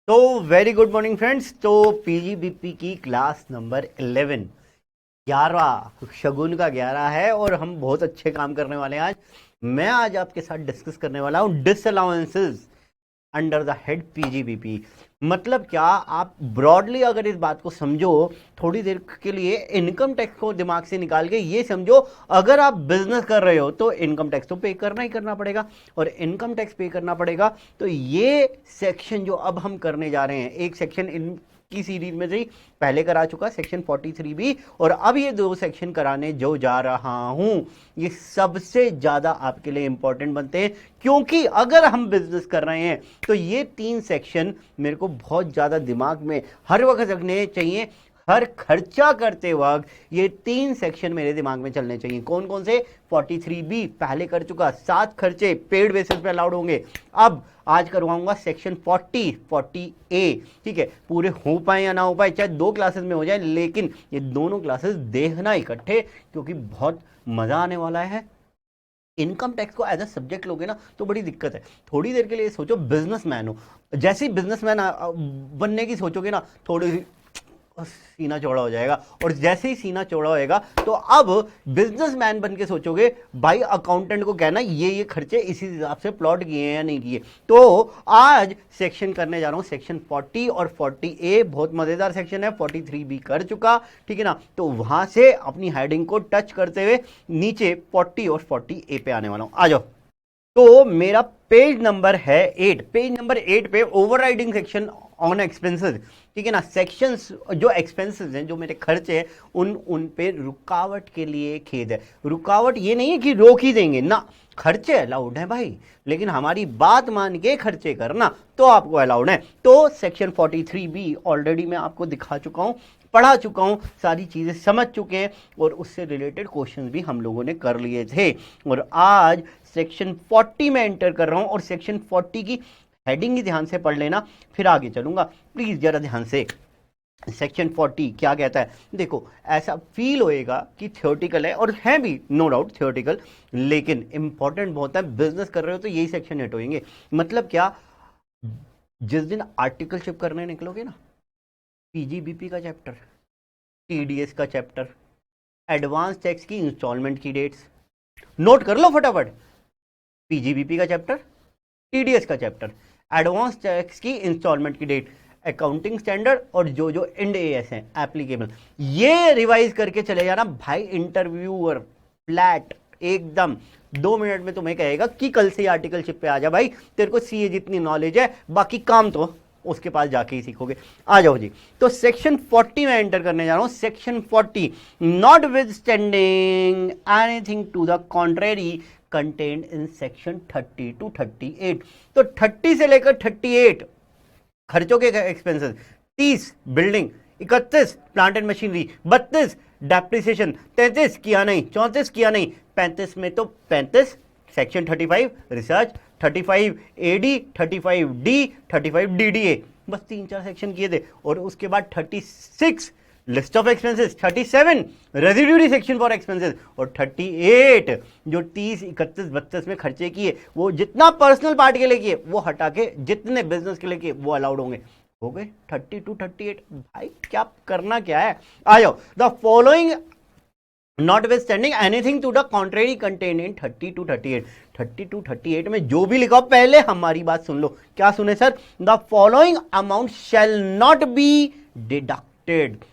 तो very good morning friends. तो PGBP की क्लास नंबर 11 11 शगुन का 11 है और हम बहुत अच्छे काम करने वाले हैं। आज मैं आपके साथ डिस्कस करने वाला हूं डिसअलाउंसेस अंडर द हेड पीजीबीपी। मतलब क्या, आप ब्रॉडली अगर इस बात को समझो थोड़ी देर के लिए, इनकम टैक्स को दिमाग से निकाल के ये समझो, अगर आप बिजनेस कर रहे हो तो इनकम टैक्स तो पे करना ही करना पड़ेगा, और इनकम टैक्स पे करना पड़ेगा। तो ये सेक्शन जो अब हम करने जा रहे हैं, एक सेक्शन इन की सीरीज में से ही पहले करा चुका सेक्शन 43 भी, और अब ये दो सेक्शन कराने जो जा रहा हूं, ये सबसे ज्यादा आपके लिए इंपॉर्टेंट बनते हैं। क्योंकि अगर हम बिजनेस कर रहे हैं तो ये तीन सेक्शन मेरे को बहुत ज्यादा दिमाग में हर वक्त रखने चाहिए। हर खर्चा करते वक्त ये तीन सेक्शन मेरे दिमाग में चलने चाहिए। कौन कौन से? 43B पहले कर चुका, 7 खर्चे पेड बेसिस पे अलाउड होंगे। अब आज करवाऊंगा सेक्शन 40A। ठीक है, पूरे हो पाए या ना हो पाए, चाहे 2 क्लासेस में हो जाए, लेकिन ये दोनों क्लासेस देखना इकट्ठे, क्योंकि बहुत मजा आने वाला है। इनकम टैक्स को एज अ सब्जेक्ट लोगे ना तो बड़ी दिक्कत है। थोड़ी देर के लिए सोचो बिजनेसमैन हो, जैसे ही बिजनेसमैन बनने की सोचोगे ना, थोड़ी सीना चौड़ा हो जाएगा, और जैसे ही सीना चौड़ा होएगा तो अब बिजनेसमैन बन के सोचोगे भाई अकाउंटेंट को कहना ये खर्चे इसी हिसाब से प्लॉट किए हैं या नहीं किए। तो आज सेक्शन करने जा रहा हूं सेक्शन 40 और 40A। बहुत मजेदार सेक्शन है। 43B कर चुका, ठीक है ना, तो वहां से अपनी हेडिंग को टच करते हुए नीचे 40 और 40A पे आने वाला हूं। आ जाओ। तो मेरा पेज नंबर है 8। पेज नंबर 8 पे ओवरराइडिंग सेक्शन ऑन एक्सपेंसेस, ठीक है ना। सेक्शंस जो एक्सपेंसेस हैं, जो मेरे खर्चे हैं, उन पे रुकावट के लिए खेद है। रुकावट ये नहीं है कि रोक ही देंगे ना, खर्चे अलाउड है भाई, लेकिन हमारी बात मान के खर्चे करना तो आपको अलाउड है। तो सेक्शन 43B ऑलरेडी मैं आपको दिखा चुका हूं, पढ़ा चुका हूं, सारी चीजें समझ चुके हैं, और उससे रिलेटेड क्वेश्चंस भी हम लोगों ने कर लिए थे। और आज सेक्शन 40 में एंटर कर रहा हूं, और सेक्शन 40 की हेडिंग ही ध्यान से पढ़ लेना, फिर आगे चलूंगा। प्लीज जरा ध्यान से। सेक्शन 40 क्या कहता है? देखो, ऐसा फील होएगा कि थियोरटिकल है, और है भी नो डाउट थियोरटिकल, लेकिन इंपॉर्टेंट बहुत है। बिजनेस कर रहे हो तो यही सेक्शन हिट होंगे। मतलब क्या, जिस दिन आर्टिकलशिप करने निकलोगे ना, पीजीबीपी का चैप्टर, टीडीएस का चैप्टर, एडवांस टैक्स की इंस्टॉलमेंट की डेट्स नोट कर लो फटाफट। पीजीबीपी का चैप्टर, टीडीएस का चैप्टर, एडवांस टैक्स की इंस्टॉलमेंट की डेट, अकाउंटिंग स्टैंडर्ड, और जो जो इंड एएस है एप्लीकेबल, ये रिवाइज करके चले जाना भाई। इंटरव्यूअर फ्लैट एकदम 2 मिनट में तुम्हें कहेगा कि कल से आर्टिकलशिप पे आ जा भाई, तेरे को सीए जितनी नॉलेज है, बाकी काम तो उसके पास जाके ही सीखोगे। आ जाओ जी। तो सेक्शन 40 में एंटर करने जा रहा हूं। Section 40, notwithstanding anything to the contrary content in section 30 to 38। तो 30 से लेकर 38 खर्चों के expenses, 30 building, 31 plant and machinery, 32 depreciation, 33 किया नहीं, 34 किया नहीं, 35 में तो 35 section 35 research, 35 AD, 35 D, 35 DDA, बस 3-4 सेक्शन किए थे। और उसके बाद 36 list of expenses, 37 residuary section for expenses, और 38 जो 30, 31, 32 में खर्चे किए, वो जितना पर्सनल पार्ट के लिए किए वो हटा के जितने बिजनेस के लिए किए वो अलाउड होंगे। हो गए 30 to 38। भाई क्या करना क्या है? आ जाओ। The following notwithstanding anything to the contrary content in 30 to 38। 30 to 38 में जो भी लिखा हो, पहले हमारी बात सुन लो। क्या सुने sir? The following amount shall not be deducted.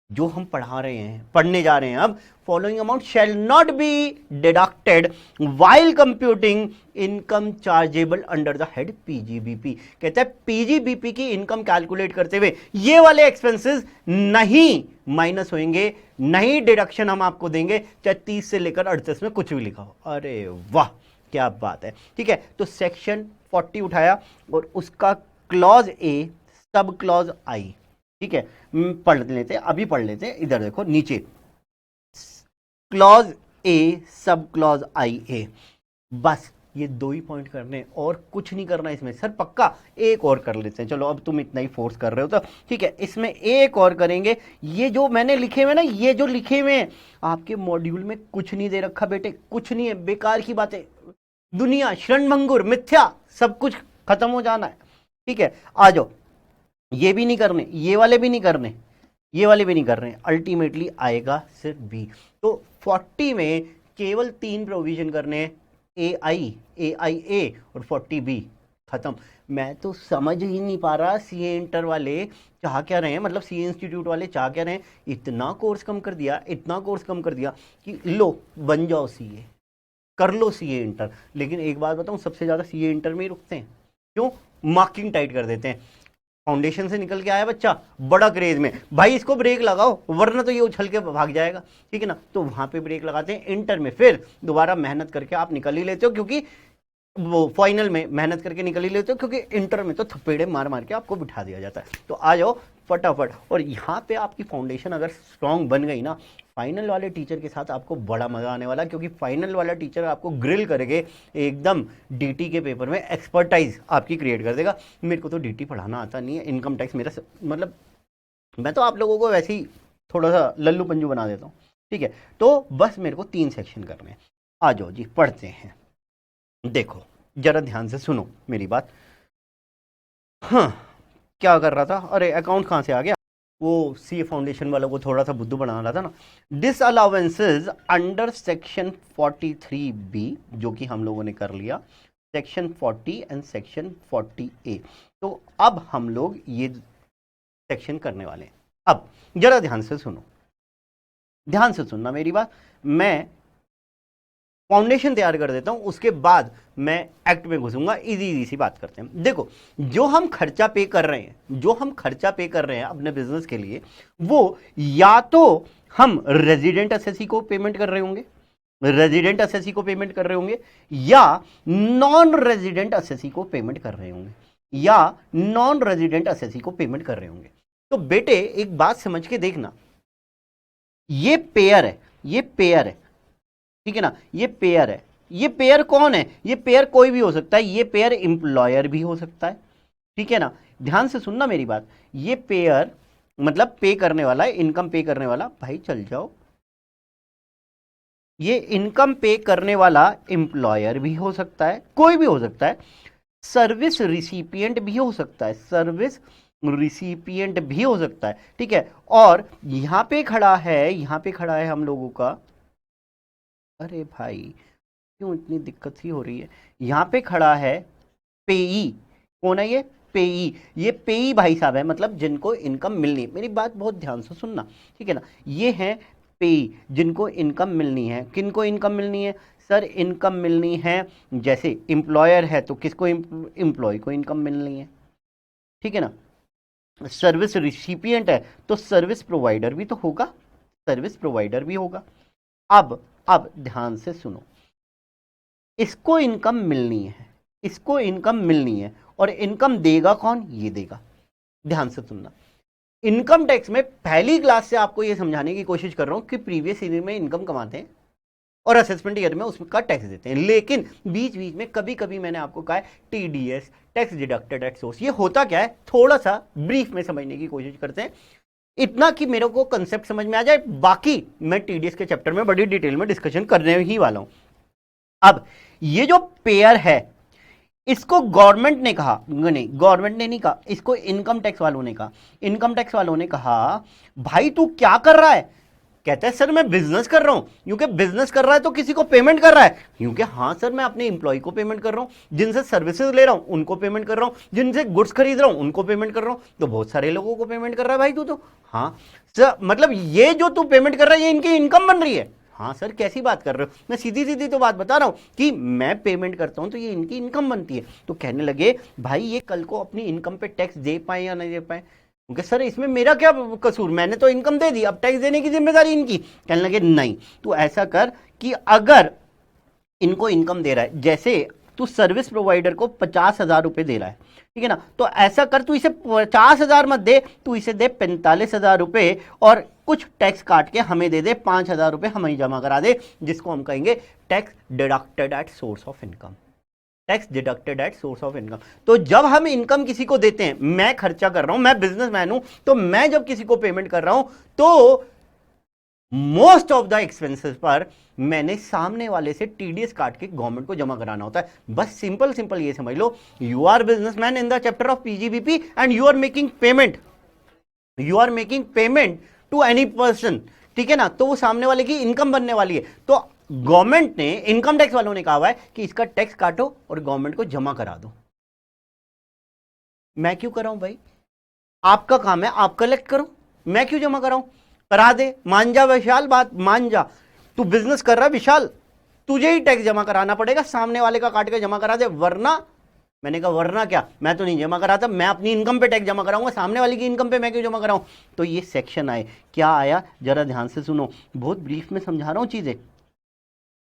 जो हम पढ़ा रहे हैं, पढ़ने जा रहे हैं अब, following amount shall not be deducted while computing income chargeable under the head PGBP. कहता है पीजीबीपी की इनकम कैलकुलेट करते हुए ये वाले एक्सपेंसेस नहीं माइनस होंगे, नहीं डिडक्शन हम आपको देंगे, चाहे 30 से लेकर 38 में कुछ भी लिखा हो। अरे वाह, क्या बात है। ठीक है, तो सेक्शन 40 उठाया, और उसका क्लॉज ए सब क्लॉज आई। ठीक है, पढ़ लेते हैं, अभी पढ़ लेते हैं। इधर देखो नीचे, क्लॉज ए सब क्लॉज आई ए, बस ये 2 ही पॉइंट करने, और कुछ नहीं करना इसमें। सर पक्का? एक और कर लेते हैं, चलो अब तुम इतना ही फोर्स कर रहे हो तो ठीक है, इसमें एक और करेंगे। ये जो मैंने लिखे हुए ना, ये जो लिखे हुए हैं आपके मॉड्यूल में, कुछ नहीं दे रखा बेटे, कुछ नहीं है, बेकार की बातें, दुनिया क्षणभंगुर मिथ्या, सब कुछ खत्म हो जाना है। ठीक है, आ जाओ। ये भी नहीं करने, ये वाले भी नहीं करने, ये वाले भी नहीं कर रहे हैं, अल्टीमेटली आएगा सिर्फ बी। तो 40 में केवल 3 प्रोविजन करने हैं, ए आई ए और 40 बी, खत्म। मैं तो समझ ही नहीं पा रहा सीए इंटर वाले चाह क्या रहे हैं, मतलब सीए इंस्टीट्यूट वाले चाह क्या रहे हैं। इतना कोर्स कम कर दिया, इतना कोर्स कम कर दिया कि लो बन जाओ सीए, कर लो सीए इंटर। लेकिन एक बात बताऊं, सबसे ज्यादा सीए इंटर में ही रुकते हैं। क्यों? मार्किंग टाइट कर देते हैं। फाउंडेशन से निकल के आया बच्चा बड़ा क्रेज में, भाई इसको ब्रेक लगाओ वरना तो ये उछल के भाग जाएगा, ठीक है ना। तो वहां पे ब्रेक लगाते हैं। इंटर में फिर दोबारा मेहनत करके आप निकल ही लेते हो, क्योंकि वो फाइनल में मेहनत करके निकल ही लेते हो, क्योंकि इंटर में तो थप्पेड़े मार मार के आपको बिठा दिया जाता है। तो आ जाओ फटाफट। और यहाँ पे आपकी फाउंडेशन अगर स्ट्रांग बन गई ना, फाइनल वाले टीचर के साथ आपको बड़ा मजा आने वाला, क्योंकि फाइनल वाला टीचर आपको ग्रिल करके एकदम डीटी के पेपर में एक्सपर्टाइज आपकी क्रिएट कर देगा। मेरे को तो डीटी पढ़ाना आता नहीं है, इनकम टैक्स मेरा मतलब मैं तो आप लोगों को वैसे ही थोड़ा सा लल्लू पंजू बना देता हूँ, ठीक है। तो बस मेरे को 3 सेक्शन करने हैं। आ जाओ जी पढ़ते हैं। देखो जरा ध्यान से सुनो मेरी बात। हाँ, क्या कर रहा था, अरे अकाउंट कहाँ से आ गया, वो सी फाउंडेशन वालों को थोड़ा सा बुद्धू बना रहा था ना। Dish allowances under section 43B, जो कि हम लोगों ने कर लिया, सेक्शन 40 एंड सेक्शन 40A। तो अब हम लोग ये सेक्शन करने वाले हैं। अब जरा ध्यान से सुनो, ध्यान से सुनना मेरी बात। मैं फाउंडेशन तैयार कर देता हूं, उसके बाद मैं एक्ट में घुसूंगा। इजी इजी सी बात करते हैं। देखो जो हम खर्चा पे कर रहे हैं, जो हम खर्चा पे कर रहे हैं अपने बिजनेस के लिए, वो या तो हम रेजिडेंट एसएससी को पेमेंट कर रहे होंगे, रेजिडेंट एसएससी को पेमेंट कर रहे होंगे, या नॉन रेजिडेंट एसएससी को पेमेंट कर रहे होंगे, या नॉन रेजिडेंट एसएससी को पेमेंट कर रहे होंगे। तो बेटे एक बात समझ के देखना, ये पेयर है, ये पेयर है, ठीक है ना, ये पेयर है। ये पेयर कौन है? ये पेयर कोई भी हो सकता है, ये पेयर एम्प्लॉयर भी हो सकता है, ठीक है ना। ध्यान से सुनना मेरी बात। ये पेयर मतलब पे करने वाला है, इनकम पे करने वाला, भाई चल जाओ। ये इनकम पे करने वाला एम्प्लॉयर भी हो सकता है, कोई भी हो सकता है। सर्विस रिसिपिएंट भी हो सकता है, सर्विस रिसिपिएंट भी हो सकता है, ठीक है। और यहां पे खड़ा है, यहां पे खड़ा है हम लोगों का, अरे भाई क्यों इतनी दिक्कत सी हो रही है, यहां पे खड़ा है पेई। कौन है ये? पेई। ये पेई भाई साहब है, मतलब जिनको इनकम मिलनी है। मेरी बात बहुत ध्यान से सुनना, ठीक है ना। ये है पेई, जिनको इनकम मिलनी है। किनको इनकम मिलनी है? सर इनकम मिलनी है, जैसे एम्प्लॉयर है तो किसको? एम्प्लॉय को इनकम मिलनी है, ठीक है ना। सर्विस रिसिपिएंट है तो सर्विस प्रोवाइडर भी तो होगा, सर्विस प्रोवाइडर भी होगा। अब ध्यान से सुनो, इसको इनकम मिलनी है, इसको इनकम मिलनी है, और इनकम देगा कौन? ये देगा। ध्यान से सुनना, इनकम टैक्स में पहली क्लास से आपको ये समझाने की कोशिश कर रहा हूं कि प्रीवियस ईयर में इनकम कमाते हैं और असेसमेंट ईयर में उसका टैक्स देते हैं। लेकिन बीच बीच में कभी कभी मैंने आपको कहा है TDS, tax deducted at source. ये होता क्या है, थोड़ा सा ब्रीफ में समझने की कोशिश करते हैं, इतना कि मेरे को कंसेप्ट समझ में आ जाए। बाकी मैं टीडीएस के चैप्टर में बड़ी डिटेल में डिस्कशन करने ही वाला हूं। अब ये जो पेयर है, इसको गवर्नमेंट ने कहा, नहीं गवर्नमेंट ने नहीं कहा, इसको इनकम टैक्स वालों ने कहा। इनकम टैक्स वालों ने कहा भाई तू क्या कर रहा है? कहता है सर मैं बिजनेस कर रहा हूं। क्योंकि बिजनेस कर रहा है तो किसी को पेमेंट कर रहा है, क्योंकि हाँ सर मैं अपने इंप्लॉय को पेमेंट कर रहा हूं, जिनसे सर्विसेज ले रहा हूं उनको पेमेंट कर रहा हूं, जिनसे गुड्स खरीद रहा हूं उनको पेमेंट कर रहा हूं। तो बहुत सारे लोगों को पेमेंट कर रहा है भाई तू तो। हाँ सर, मतलब ये जो तू पेमेंट कर रहा है ये इनकी इनकम बन रही है। हाँ सर कैसी बात कर रहे हो? मैं सीधी सीधी तो बात बता रहा हूं कि मैं पेमेंट करता हूं तो ये इनकी इनकम बनती है। तो कहने लगे भाई ये कल को अपनी इनकम पे टैक्स दे पाए या नहीं दे पाए। क्योंकि सर इसमें मेरा क्या कसूर, मैंने तो इनकम दे दी, अब टैक्स देने की जिम्मेदारी इनकी। कहने लगे नहीं, तू ऐसा कर कि अगर इनको इनकम दे रहा है, जैसे तू सर्विस प्रोवाइडर को 50,000 रुपए दे रहा है, ठीक है ना, तो ऐसा कर तू इसे 50,000 मत दे, तू इसे दे 45,000 रुपए, और कुछ टैक्स काट के हमें दे दे 5,000 रुपए, हमें जमा करा दे, जिसको हम कहेंगे tax deducted at source of income. Tax deducted at source of income. तो जब हम इनकम किसी को देते हैं, मैं खर्चा कर रहा हूं, मैं बिजनेसमैन हूं, तो मैं जब किसी को पेमेंट कर रहा हूं तो मोस्ट ऑफ द एक्सपेंसेस पर मैंने सामने वाले से टीडीएस काट के गवर्नमेंट को जमा कराना होता है। बस सिंपल सिंपल ये समझ लो, you are businessman in the chapter of PGBP and you are making payment to any person, ठीक है ना, तो वो सामने वाले की इनकम बनने वाली है। तो गवर्नमेंट ने, इनकम टैक्स वालों ने कहा हुआ है कि इसका टैक्स काटो और गवर्नमेंट को जमा करा दो। मैं क्यों कर रहा हूं भाई? आपका काम है, आप कलेक्ट करो, मैं क्यों जमा कराऊं? करा दे, मान जा विशाल, बात मान जा, तू बिजनेस कर रहा है विशाल, तुझे ही टैक्स जमा कराना पड़ेगा, सामने वाले का काट के जमा करा दे, वरना, मैंने कहा वरना क्या, मैं तो नहीं जमा कराता, मैं अपनी इनकम पे टैक्स जमा कराऊंगा, सामने वाले की इनकम पे मैं क्यों जमा कराऊं? तो ये सेक्शन आए, क्या आया जरा ध्यान से सुनो, बहुत ब्रीफ में समझा रहा हूं चीजें।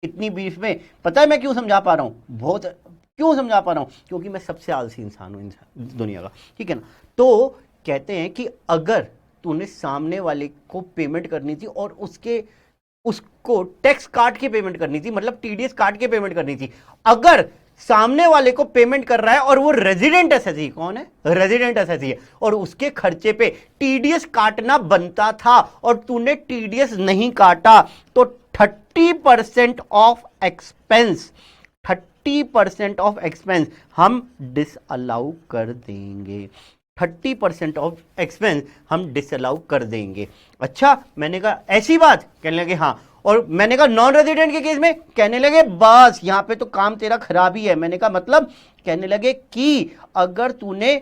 इतनी ब्रीफ में पता है मैं क्यों समझा पा रहा हूं? बहुत क्यों समझा पा रहा हूं? क्योंकि मैं सबसे आलसी इंसान हूं दुनिया का, ठीक है ना। तो कहते हैं कि अगर तूने सामने वाले को पेमेंट करनी थी और उसको टैक्स काट के पेमेंट करनी थी, मतलब टीडीएस काट के पेमेंट करनी थी, अगर सामने वाले को पेमेंट कर रहा है और वो रेजिडेंट एसएससी, कौन है? रेजिडेंट एसएससी है, और उसके खर्चे पे टीडीएस काटना बनता था और तूने टीडीएस नहीं काटा, तो 30% ऑफ एक्सपेंस, 30% ऑफ एक्सपेंस हम डिसअलाउ कर देंगे, 30% ऑफ एक्सपेंस हम डिसअलाउ कर देंगे। अच्छा, मैंने कहा ऐसी बात? कहने लगे हाँ। और मैंने कहा नॉन रेजिडेंट के केस में? कहने लगे बस यहां पे तो काम तेरा खराब ही है। मैंने कहा मतलब? कहने लगे कि अगर तूने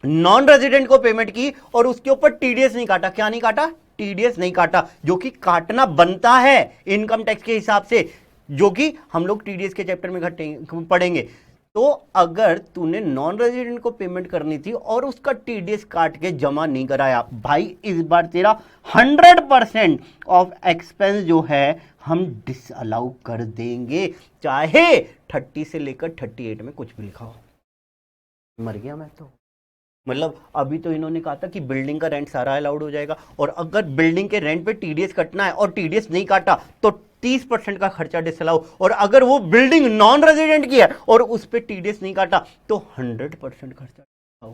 नॉन रेजिडेंट को पेमेंट की और उसके ऊपर टीडीएस नहीं काटा, क्या नहीं काटा? टीडीएस नहीं काटा, जो कि काटना बनता है इनकम टैक्स के हिसाब से, जो कि हम लोग टीडीएस के चैप्टर में पढ़ेंगे। तो अगर तूने नॉन रेजिडेंट को पेमेंट करनी थी और उसका टीडीएस काट के जमा नहीं कराया, भाई इस बार तेरा 100% ऑफ एक्सपेंस जो है हम डिसअलाउ कर देंगे, चाहे 30 से लेकर 38 में कुछ भी लिखा हो। मर गया मैं तो। मतलब अभी तो इन्होंने कहा था कि बिल्डिंग का रेंट सारा अलाउड हो जाएगा, और अगर बिल्डिंग के रेंट पे टीडीएस कटना है और टीडीएस नहीं काटा तो 30% का खर्चा डिसअलाउ, और अगर वो बिल्डिंग नॉन रेजिडेंट की है और उस पर टीडीएस नहीं काटा तो 100% खर्चा डिसअलाउ।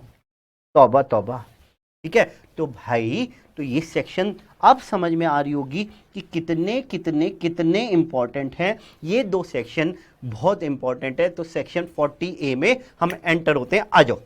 तौबा तौबा, ठीक है। तो भाई, तो ये सेक्शन अब समझ में आ रही होगी कि कितने कितने कितने इंपॉर्टेंट हैं ये दो सेक्शन, बहुत इंपॉर्टेंट है। तो सेक्शन 40A में हम एंटर होते हैं, आ जाओ।